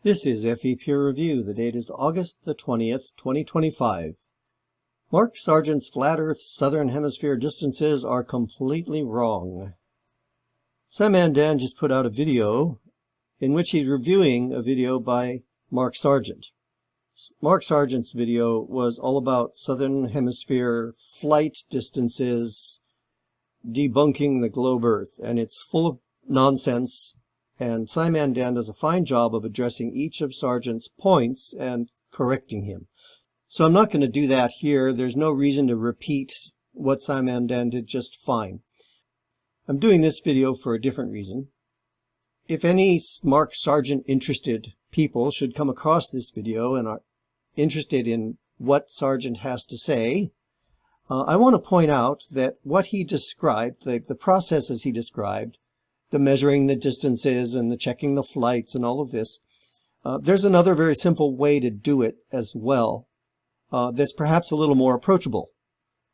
This is FE Peer Review. The date is August the 20th, 2025. Mark Sargent's Flat Earth Southern Hemisphere distances are completely wrong. Sam Dan just put out a video in which he's reviewing a video by Mark Sargent. Mark Sargent's video was all about Southern Hemisphere flight distances, debunking the globe Earth, and it's full of nonsense. And Dan does a fine job of addressing each of Sargent's points and correcting him. So I'm not going to do that here. There's no reason to repeat what Dan did just fine. I'm doing this video for a different reason. If any Mark Sargent interested people should come across this video and are interested in what Sargent has to say, I want to point out that what he described, the processes he described, the measuring the distances and the checking the flights and all of this, there's another very simple way to do it as well that's perhaps a little more approachable.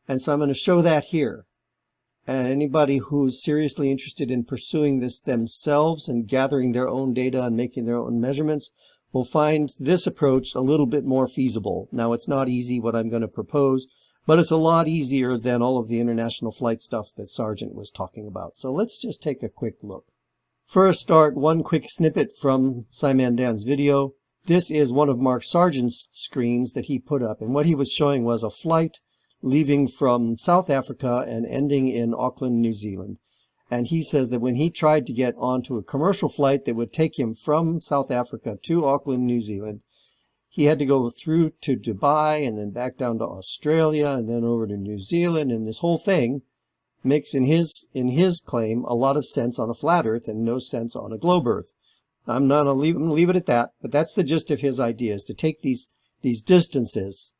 And so I'm going to show that here. And anybody who's seriously interested in pursuing this themselves and gathering their own data and making their own measurements will find this approach a little bit more feasible. Now, it's not easy what I'm going to propose, but it's a lot easier than all of the international flight stuff that Sargent was talking about. So let's just take a quick look. For a start, one quick snippet from Dan's video. This is one of Mark Sargent's screens that he put up, and what he was showing was a flight leaving from South Africa and ending in Auckland, New Zealand. And he says that when he tried to get onto a commercial flight that would take him from South Africa to Auckland, New Zealand, he had to go through to Dubai and then back down to Australia and then over to New Zealand. And this whole thing makes, in his claim, a lot of sense on a flat Earth and no sense on a globe Earth. I'm going to leave it at that, but that's the gist of his idea, is to take these distances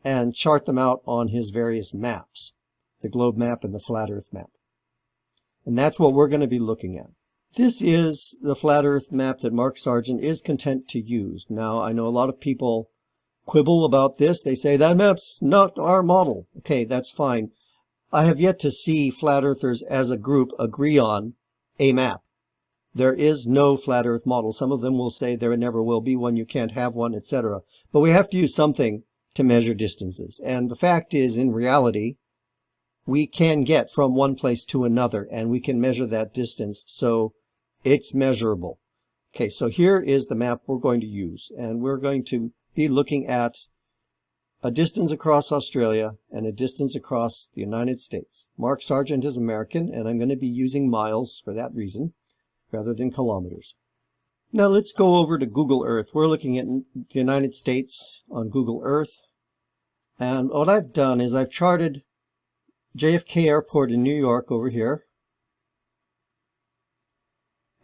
and chart them out on his various maps, the globe map and the flat Earth map. And that's what we're going to be looking at. This is the flat Earth map that Mark Sargent is content to use. Now, I know a lot of people quibble about this. They say, that map's not our model. Okay, that's fine. I have yet to see flat earthers as a group agree on a map. There is no flat Earth model. Some of them will say there never will be one, you can't have one, etc. But we have to use something to measure distances. And the fact is, in reality, we can get from one place to another, and we can measure that distance, so it's measurable. Okay, so here is the map we're going to use, and we're going to be looking at a distance across Australia and a distance across the United States. Mark Sargent is American, and I'm going to be using miles for that reason, rather than kilometers. Now let's go over to Google Earth. We're looking at the United States on Google Earth, and what I've done is I've charted JFK Airport in New York over here,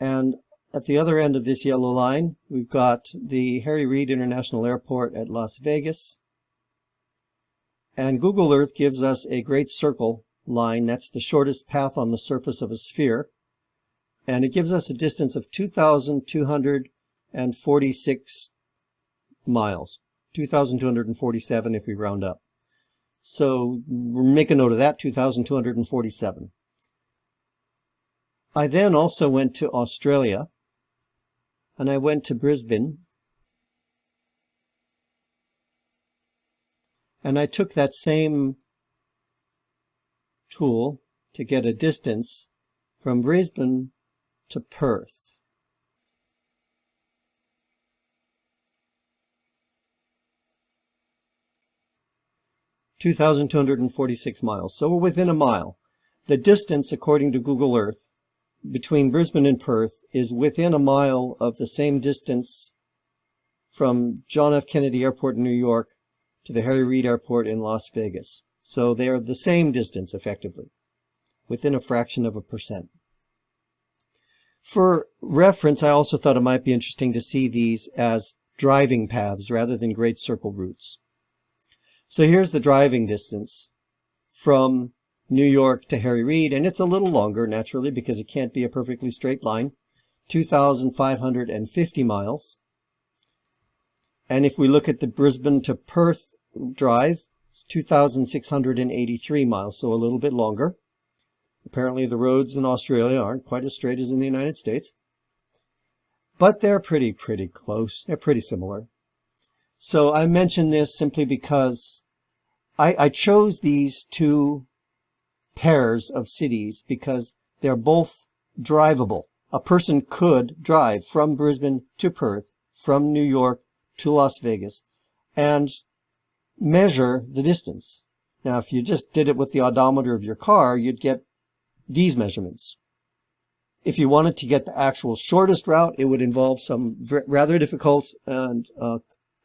and at the other end of this yellow line we've got the Harry Reid International Airport at Las Vegas, and Google Earth gives us a great circle line. That's the shortest path on the surface of a sphere, and it gives us a distance of 2,246 miles, 2,247 if we round up. So make a note of that, 2,247. I then also went to Australia, and I went to Brisbane, and I took that same tool to get a distance from Brisbane to Perth. (2,246 miles). So we're within a mile. The distance, according to Google Earth, between Brisbane and Perth is within a mile of the same distance from John F. Kennedy Airport in New York to the Harry Reid Airport in Las Vegas. So they are the same distance, effectively, within a fraction of a percent. For reference, I also thought it might be interesting to see these as driving paths rather than great circle routes. So here's the driving distance from New York to Harry Reid, and it's a little longer, naturally, because it can't be a perfectly straight line, 2,550 miles. And if we look at the Brisbane to Perth drive, it's 2,683 miles, so a little bit longer. Apparently the roads in Australia aren't quite as straight as in the United States. but they're pretty close. They're pretty similar. So I mention this simply because I chose these two pairs of cities because they're both drivable. A person could drive from Brisbane to Perth, from New York to Las Vegas, and measure the distance. Now, if you just did it with the odometer of your car, you'd get these measurements. If you wanted to get the actual shortest route, it would involve some rather difficult and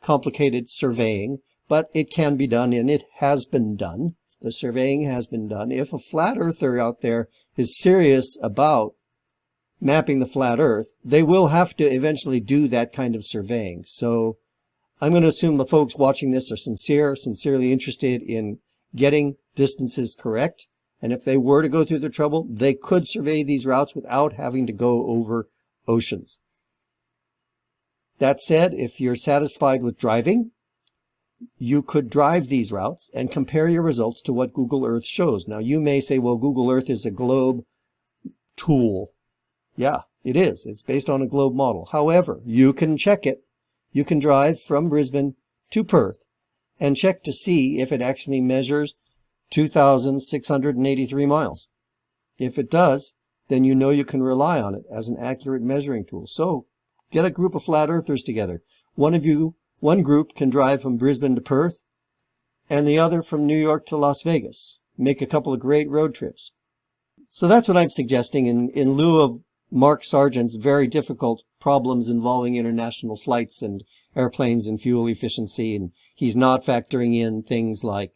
complicated surveying, but it can be done, and it has been done. The surveying has been done. If a flat earther out there is serious about mapping the flat earth, they will have to eventually do that kind of surveying. So I'm going to assume the folks watching this are sincerely interested in getting distances correct. And if they were to go through the trouble, they could survey these routes without having to go over oceans. That said, if you're satisfied with driving, you could drive these routes and compare your results to what Google Earth shows. Now, you may say, well, Google Earth is a globe tool. Yeah, it is. It's based on a globe model. However, you can check it. You can drive from Brisbane to Perth and check to see if it actually measures 2,683 miles. If it does, then you know you can rely on it as an accurate measuring tool. So get a group of flat earthers together. One group can drive from Brisbane to Perth and the other from New York to Las Vegas. Make a couple of great road trips. So that's what I'm suggesting in lieu of Mark Sargent's very difficult problems involving international flights and airplanes and fuel efficiency. And he's not factoring in things like,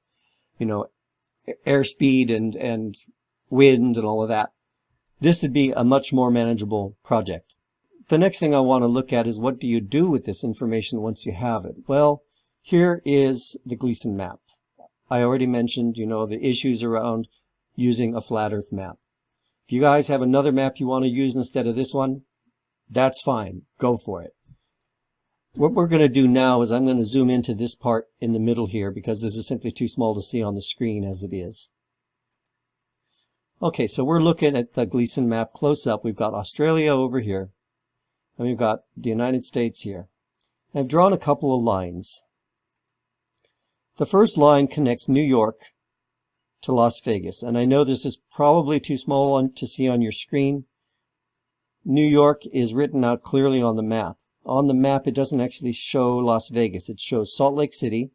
airspeed and wind and all of that. This would be a much more manageable project. The next thing I want to look at is what do you do with this information once you have it? Well, here is the Gleason map. I already mentioned, the issues around using a flat earth map. If you guys have another map you want to use instead of this one, that's fine. Go for it. What we're going to do now is I'm going to zoom into this part in the middle here because this is simply too small to see on the screen as it is. Okay, so we're looking at the Gleason map close up. We've got Australia over here, and we've got the United States here. I've drawn a couple of lines. The first line connects New York to Las Vegas, and I know this is probably too small to see on your screen. New York is written out clearly on the map. On the map, it doesn't actually show Las Vegas. It shows Salt Lake City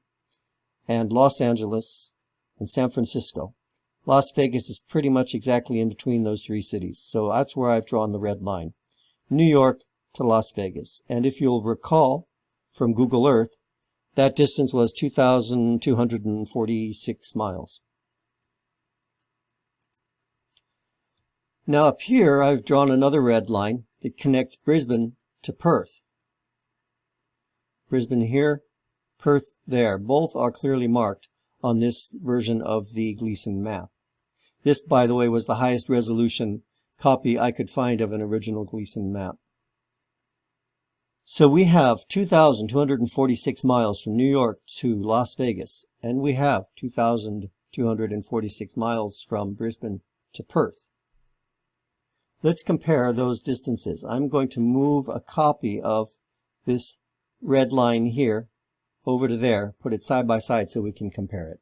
and Los Angeles and San Francisco. Las Vegas is pretty much exactly in between those three cities. So that's where I've drawn the red line. New York to Las Vegas. And if you'll recall from Google Earth, that distance was 2,246 miles. Now up here, I've drawn another red line that connects Brisbane to Perth. Brisbane here, Perth there. Both are clearly marked on this version of the Gleason map. This, by the way, was the highest resolution copy I could find of an original Gleason map. So we have 2,246 miles from New York to Las Vegas, and we have 2,246 miles from Brisbane to Perth. Let's compare those distances. I'm going to move a copy of this red line here over to there, put it side by side so we can compare it.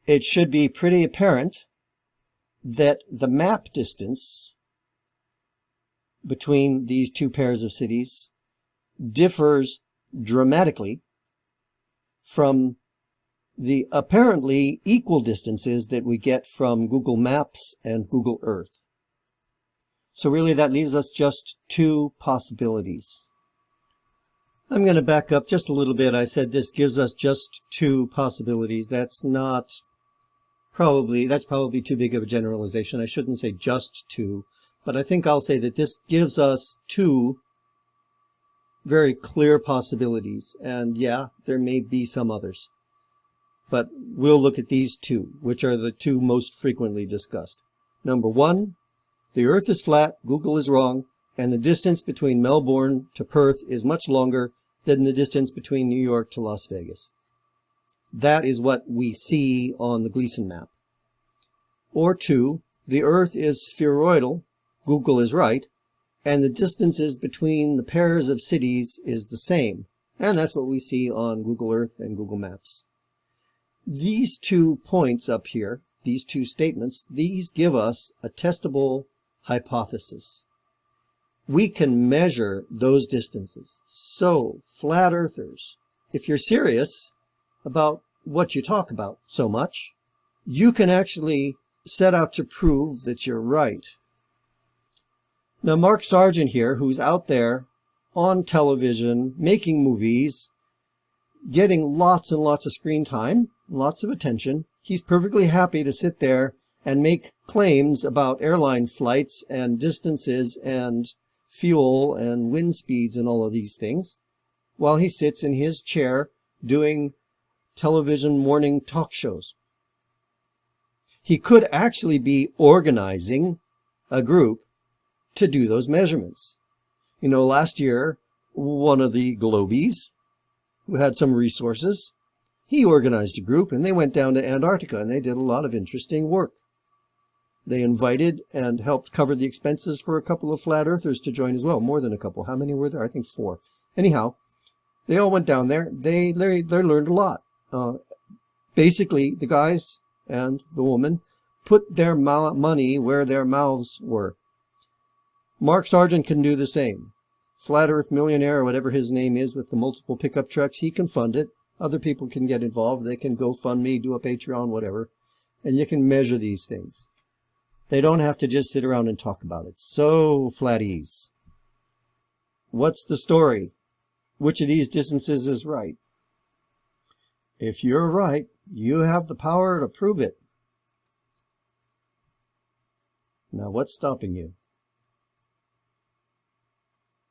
It should be pretty apparent that the map distance between these two pairs of cities differs dramatically from the apparently equal distances that we get from Google Maps and Google Earth. So really that leaves us just two possibilities. I'm going to back up just a little bit. I said this gives us just two possibilities. That's probably too big of a generalization. I shouldn't say just two, but I think I'll say that this gives us two very clear possibilities. And yeah, there may be some others, but we'll look at these two, which are the two most frequently discussed. Number one, the Earth is flat, Google is wrong, and the distance between Melbourne to Perth is much longer than the distance between New York to Las Vegas. That is what we see on the Gleason map. Or 2, the Earth is spheroidal, Google is right, and the distances between the pairs of cities is the same. And that's what we see on Google Earth and Google Maps. These 2 points up here, these 2 statements, these give us a testable hypothesis. We can measure those distances. So, flat earthers, if you're serious about what you talk about so much, you can actually set out to prove that you're right. Now, Mark Sargent here, who's out there on television, making movies, getting lots and lots of screen time, lots of attention, he's perfectly happy to sit there and make claims about airline flights and distances and fuel and wind speeds and all of these things, while he sits in his chair doing television morning talk shows. He could actually be organizing a group to do those measurements. You know, last year, one of the Globies, who had some resources, he organized a group and they went down to Antarctica and they did a lot of interesting work. They invited and helped cover the expenses for a couple of flat earthers to join as well. More than a couple. How many were there? I think 4. Anyhow, they all went down there. They learned a lot. Basically, the guys and the woman put their money where their mouths were. Mark Sargent can do the same. Flat Earth millionaire, or whatever his name is, with the multiple pickup trucks, he can fund it. Other people can get involved. They can GoFundMe, do a Patreon, whatever. And you can measure these things. They don't have to just sit around and talk about it. So flat ease. What's the story? Which of these distances is right? If you're right, you have the power to prove it. Now, what's stopping you?